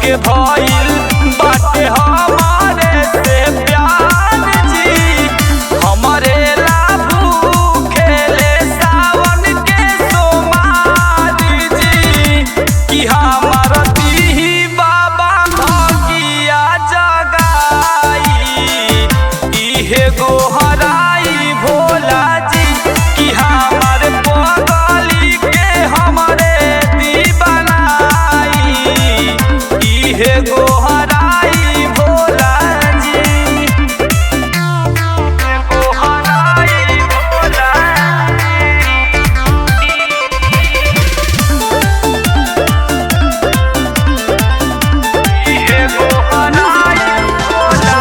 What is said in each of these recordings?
के भइल बाटे हमारे से प्यार जी। हमारे लाभू खेले सावन के सोमारी जी कि हमार दीही बाबा भगिया जगाई इहे गोहराई भोला जी कि हमार पगली के हमरे दीवानाई इहे गोहराई भोला जी गोहराई भोला इहे गोहराई भोला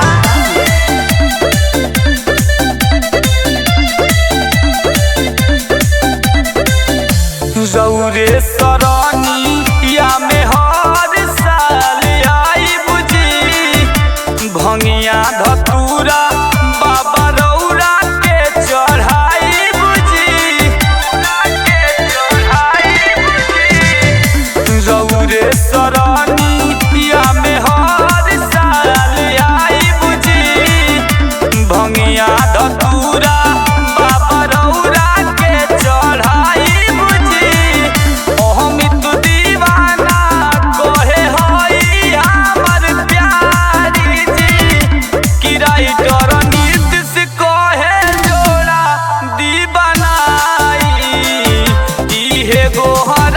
रौरे सरनिया में हर साल आई बुझी भंगिया धतूरा बाबा रौरा के चढ़ाई बुझी रौरे सरनिया में हर साल आई बुझी भंगिया धतूरा बाबा रौरा के चढ़ाई गोहा